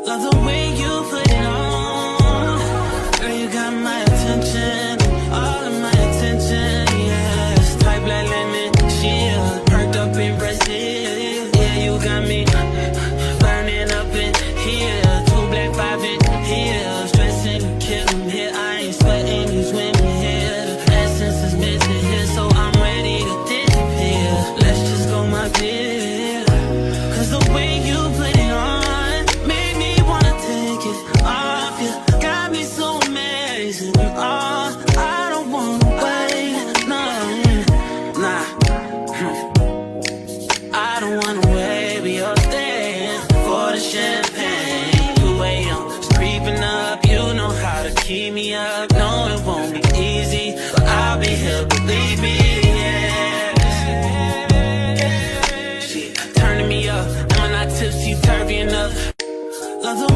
Love the way you put it on. Girl, you got my attention, all of my attention, yes. Type like lemon, chill, perked up in Brazil. Yeah, you got me burning up in here. 2 black 5 in here, stressing to kill him here. I ain't sweating, you swimming here. The essence is missing here, so I'm ready to disappear. Let's just go, my dear, 'cause the way you put it on made me wanna take it off you. Got me so amazing. Oh, I don't wanna wait, no, nah. I don't wanna wait, but you're staying for the champagne. You wait on, it's creeping up. You know how to keep me up. No, it won't be easy, but I'll be here, believe me, yes. She turning me up, and when I tipsy, turvy enough. Love the